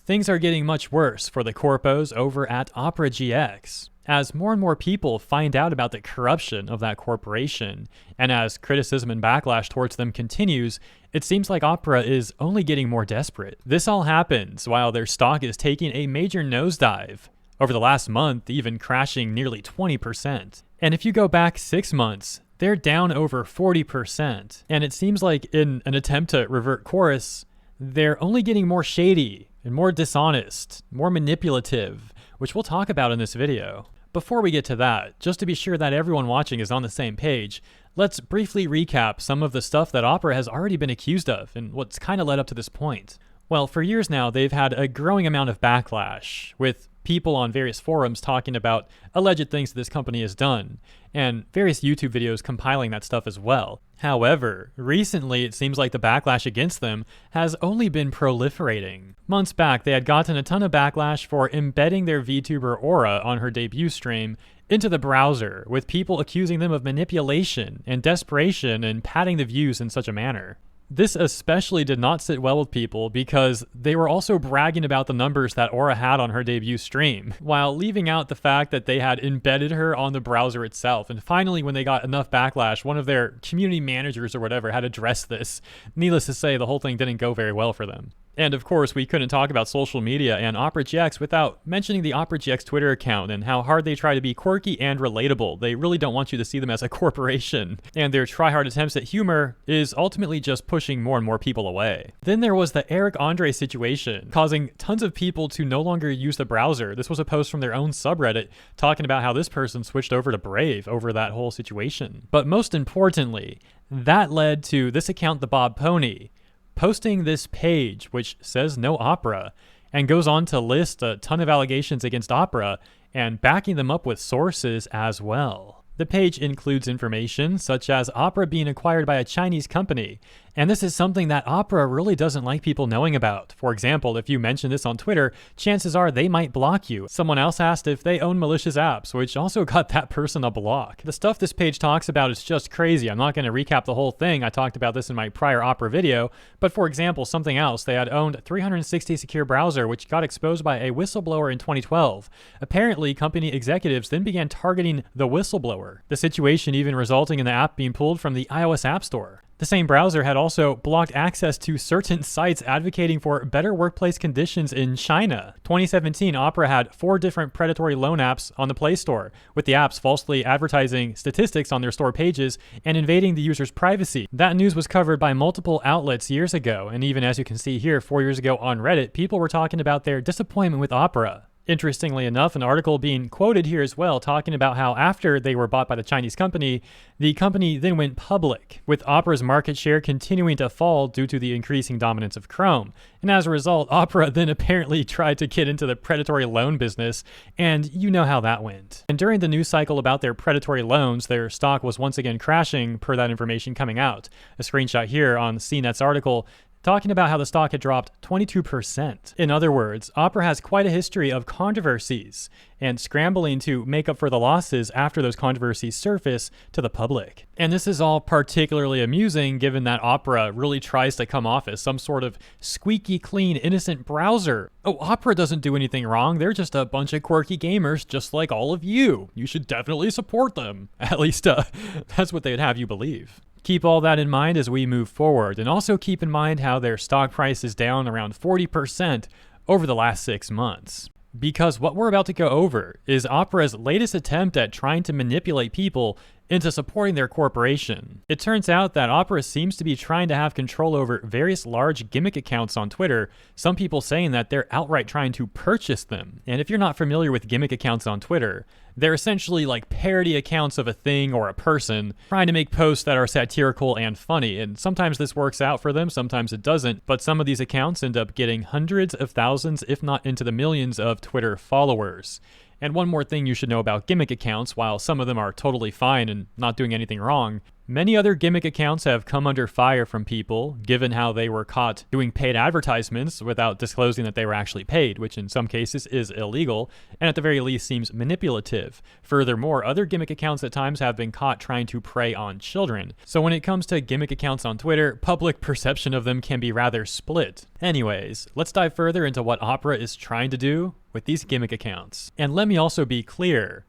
things are getting much worse for the corpos over at Opera GX. As more and more people find out about the corruption of that corporation, and as criticism and backlash towards them continues, it seems like Opera is only getting more desperate. This all happens while their stock is taking a major nosedive, over the last month even crashing nearly 20%. And if you go back 6 months, they're down over 40%. And it seems like in an attempt to revert course, they're only getting more shady and more dishonest, more manipulative, which we'll talk about in this video. Before we get to that, just to be sure that everyone watching is on the same page, let's briefly recap some of the stuff that Opera has already been accused of and what's kind of led up to this point. Well, for years now, they've had a growing amount of backlash, with people on various forums talking about alleged things that this company has done, and various YouTube videos compiling that stuff as well. However, recently it seems like the backlash against them has only been proliferating. Months back, they had gotten a ton of backlash for embedding their VTuber Aura on her debut stream into the browser, with people accusing them of manipulation and desperation and padding the views in such a manner. This especially did not sit well with people because they were also bragging about the numbers that Aura had on her debut stream, while leaving out the fact that they had embedded her on the browser itself. And finally, when they got enough backlash, one of their community managers or whatever had addressed this. Needless to say, the whole thing didn't go very well for them. And of course, we couldn't talk about social media and Opera GX without mentioning the Opera GX Twitter account and how hard they try to be quirky and relatable. They really don't want you to see them as a corporation. And their try-hard attempts at humor is ultimately just pushing more and more people away. Then there was the Eric Andre situation, causing tons of people to no longer use the browser. This was a post from their own subreddit talking about how this person switched over to Brave over that whole situation. But most importantly, that led to this account, the Bob Pony, posting this page which says no Opera and goes on to list a ton of allegations against Opera and backing them up with sources as well. The page includes information such as Opera being acquired by a Chinese company, and this is something that Opera really doesn't like people knowing about. For example, if you mention this on Twitter, chances are they might block you. Someone else asked if they own malicious apps, which also got that person a block. The stuff this page talks about is just crazy. I'm not going to recap the whole thing. I talked about this in my prior Opera video, but for example, something else, they had owned 360 Secure Browser, which got exposed by a whistleblower in 2012. Apparently, company executives then began targeting the whistleblower. The situation even resulting in the app being pulled from the iOS App Store. The same browser had also blocked access to certain sites advocating for better workplace conditions in China. 2017, Opera had 4 different predatory loan apps on the Play Store, with the apps falsely advertising statistics on their store pages and invading the user's privacy. That news was covered by multiple outlets years ago, and even as you can see here, 4 years ago on Reddit, people were talking about their disappointment with Opera. Interestingly enough, an article being quoted here as well, talking about how after they were bought by the Chinese company, the company then went public, with Opera's market share continuing to fall due to the increasing dominance of Chrome. And as a result, Opera then apparently tried to get into the predatory loan business, and you know how that went. And during the news cycle about their predatory loans, their stock was once again crashing per that information coming out. A screenshot here on CNET's article talking about how the stock had dropped 22%. In other words, Opera has quite a history of controversies and scrambling to make up for the losses after those controversies surface to the public. And this is all particularly amusing given that Opera really tries to come off as some sort of squeaky clean, innocent browser. Oh, Opera doesn't do anything wrong. They're just a bunch of quirky gamers just like all of you. You should definitely support them. At least that's what they'd have you believe. Keep all that in mind as we move forward, and also keep in mind how their stock price is down around 40% over the last 6 months. Because what we're about to go over is Opera's latest attempt at trying to manipulate people into supporting their corporation. It turns out that Opera seems to be trying to have control over various large gimmick accounts on Twitter, some people saying that they're outright trying to purchase them. And if you're not familiar with gimmick accounts on Twitter, they're essentially like parody accounts of a thing or a person trying to make posts that are satirical and funny. And sometimes this works out for them, sometimes it doesn't. But some of these accounts end up getting hundreds of thousands, if not into the millions of Twitter followers. And one more thing you should know about gimmick accounts, while some of them are totally fine and not doing anything wrong, Many other gimmick accounts have come under fire from people, given how they were caught doing paid advertisements without disclosing that they were actually paid, which in some cases is illegal, and at the very least seems manipulative. Furthermore, other gimmick accounts at times have been caught trying to prey on children. So when it comes to gimmick accounts on Twitter, public perception of them can be rather split. Anyways, let's dive further into what Opera is trying to do with these gimmick accounts. And let me also be clear.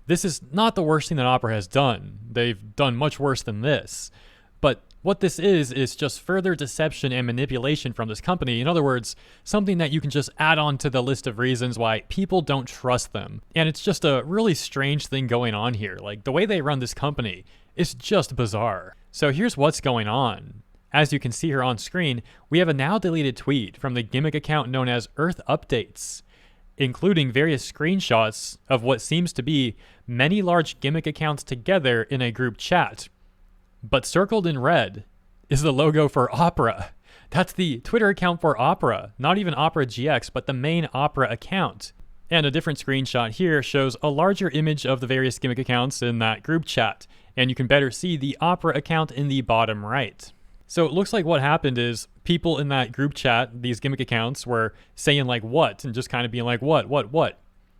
This is not the worst thing that Opera has done. They've done much worse than this. But what this is just further deception and manipulation from this company. In other words, something that you can just add on to the list of reasons why people don't trust them. And it's just a really strange thing going on here. Like, the way they run this company is just bizarre. So here's what's going on. As you can see here on screen, we have a now deleted tweet from the gimmick account known as Earth Updates, including various screenshots of what seems to be many large gimmick accounts together in a group chat. But circled in red is the logo for Opera. That's the Twitter account for Opera, not even Opera GX, but the main Opera account. And a different screenshot here shows a larger image of the various gimmick accounts in that group chat, and you can better see the Opera account in the bottom right. So it looks like what happened is people in that group chat, these gimmick accounts, were saying like what, and just kind of being like what,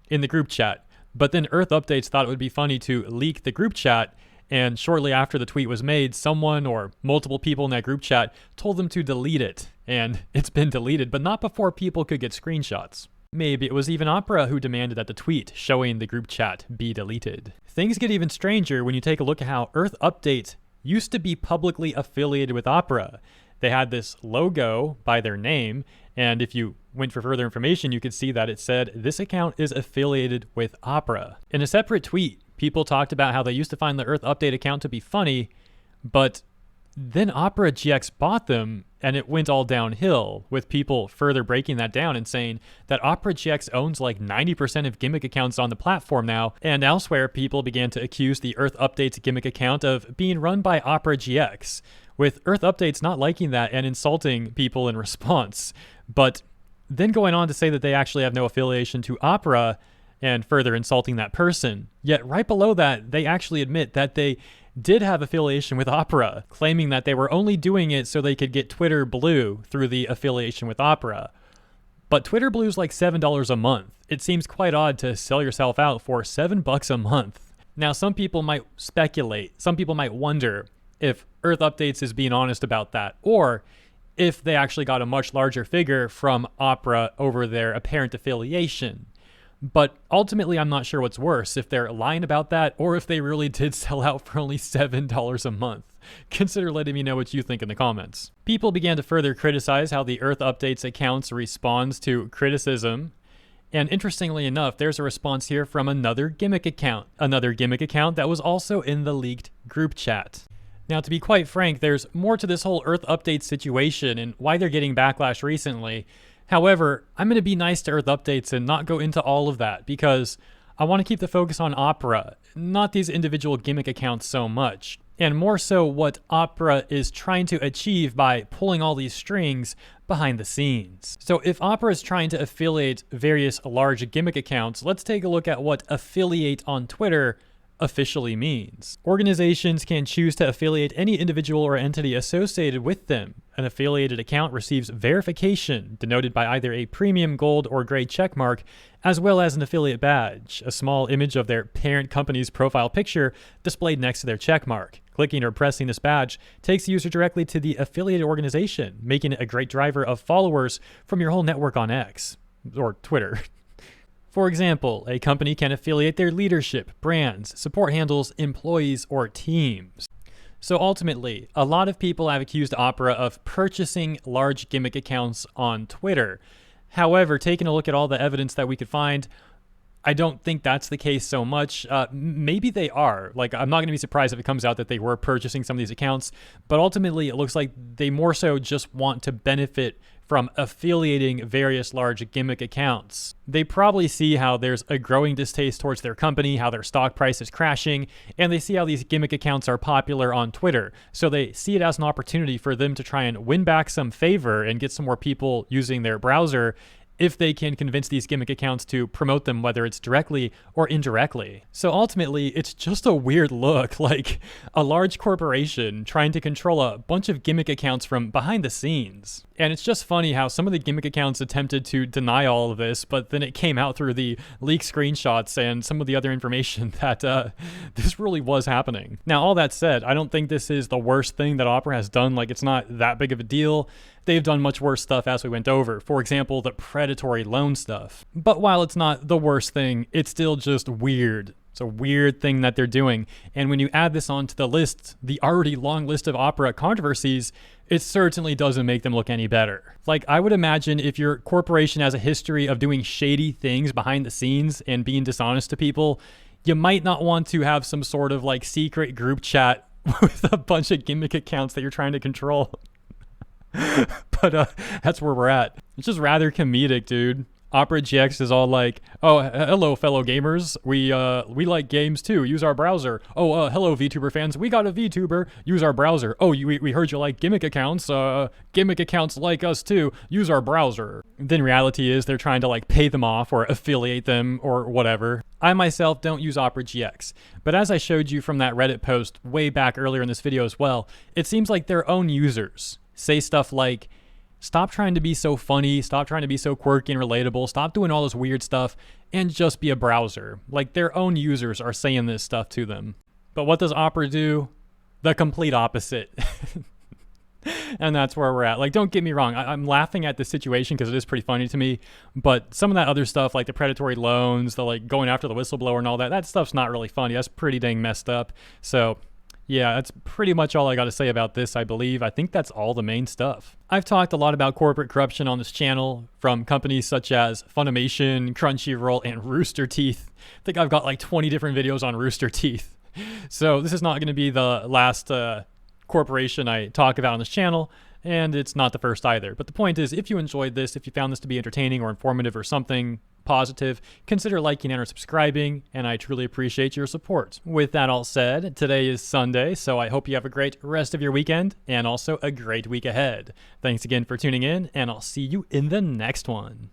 in the group chat. But then Earth Updates thought it would be funny to leak the group chat, and shortly after the tweet was made, someone or multiple people in that group chat told them to delete it. And it's been deleted, but not before people could get screenshots. Maybe it was even Opera who demanded that the tweet showing the group chat be deleted. Things get even stranger when you take a look at how Earth Update used to be publicly affiliated with Opera. They had this logo by their name, and if you went for further information, you could see that it said this account is affiliated with Opera. In a separate tweet, people talked about how they used to find the Earth Update account to be funny, but then Opera GX bought them, and it went all downhill, with people further breaking that down and saying that Opera GX owns like 90% of gimmick accounts on the platform now, and elsewhere people began to accuse the Earth Updates gimmick account of being run by Opera GX, with Earth Updates not liking that and insulting people in response, but then going on to say that they actually have no affiliation to Opera and further insulting that person. Yet right below that, they actually admit that they did have affiliation with Opera, claiming that they were only doing it so they could get Twitter Blue through the affiliation with Opera. But Twitter Blue's like $7 a month. It seems quite odd to sell yourself out for $7 a month. Now, some people might speculate, some people might wonder if Earth Updates is being honest about that, or if they actually got a much larger figure from Opera over their apparent affiliation. But ultimately, I'm not sure what's worse, if they're lying about that or if they really did sell out for only $7 a month. Consider letting me know what you think in the comments. People began to further criticize how the Earth Updates accounts responds to criticism. And interestingly enough, there's a response here from another gimmick account that was also in the leaked group chat. Now, to be quite frank, there's more to this whole Earth Updates situation and why they're getting backlash recently. However, I'm going to be nice to Earth Updates and not go into all of that because I want to keep the focus on Opera, not these individual gimmick accounts so much, and more so what Opera is trying to achieve by pulling all these strings behind the scenes. So if Opera is trying to affiliate various large gimmick accounts, let's take a look at what affiliate on Twitter officially means. Organizations can choose to affiliate any individual or entity associated with them. An affiliated account receives verification, denoted by either a premium gold or gray checkmark, as well as an affiliate badge, a small image of their parent company's profile picture displayed next to their checkmark. Clicking or pressing this badge takes the user directly to the affiliated organization, making it a great driver of followers from your whole network on X, or Twitter. For example, a company can affiliate their leadership, brands, support handles, employees, or teams. So ultimately, a lot of people have accused Opera of purchasing large gimmick accounts on Twitter. However, taking a look at all the evidence that we could find, I don't think that's the case so much. Maybe they are. Like, I'm not going to be surprised if it comes out that they were purchasing some of these accounts, but ultimately it looks like they more so just want to benefit from affiliating various large gimmick accounts. They probably see how there's a growing distaste towards their company, how their stock price is crashing, and they see how these gimmick accounts are popular on Twitter. So they see it as an opportunity for them to try and win back some favor and get some more people using their browser if they can convince these gimmick accounts to promote them, whether it's directly or indirectly. So ultimately, it's just a weird look, like a large corporation trying to control a bunch of gimmick accounts from behind the scenes. And it's just funny how some of the gimmick accounts attempted to deny all of this, but then it came out through the leaked screenshots and some of the other information that this really was happening. Now, all that said, I don't think this is the worst thing that Opera has done. Like, it's not that big of a deal. They've done much worse stuff as we went over. For example, the predatory loan stuff. But while it's not the worst thing, it's still just weird. It's a weird thing that they're doing. And when you add this onto the list, the already long list of Opera controversies, it certainly doesn't make them look any better. Like, I would imagine if your corporation has a history of doing shady things behind the scenes and being dishonest to people, you might not want to have some sort of like secret group chat with a bunch of gimmick accounts that you're trying to control. But that's where we're at. It's just rather comedic, dude. Opera GX is all like, oh, hello, fellow gamers. We like games too. Use our browser. Oh, hello, VTuber fans. We got a VTuber. Use our browser. Oh, we heard you like gimmick accounts. Gimmick accounts like us too. Use our browser. Then reality is they're trying to like pay them off or affiliate them or whatever. I myself don't use Opera GX, but as I showed you from that Reddit post way back earlier in this video as well, it seems like their own users say stuff like, stop trying to be so funny, stop trying to be so quirky and relatable, stop doing all this weird stuff, and just be a browser. Like, their own users are saying this stuff to them. But what does Opera do? The complete opposite. And that's where we're at. Like, don't get me wrong, I'm laughing at the situation because it is pretty funny to me, but some of that other stuff, like the predatory loans, the like going after the whistleblower and all that, that stuff's not really funny. That's pretty dang messed up. So yeah, that's pretty much all I got to say about this, I believe. I think that's all the main stuff. I've talked a lot about corporate corruption on this channel from companies such as Funimation, Crunchyroll, and Rooster Teeth. I think I've got like 20 different videos on Rooster Teeth. So this is not going to be the last corporation I talk about on this channel, and it's not the first either. But the point is, if you enjoyed this, if you found this to be entertaining or informative or something positive, consider liking and or subscribing, and I truly appreciate your support. With that all said, today is Sunday, so I hope you have a great rest of your weekend and also a great week ahead. Thanks again for tuning in, and I'll see you in the next one.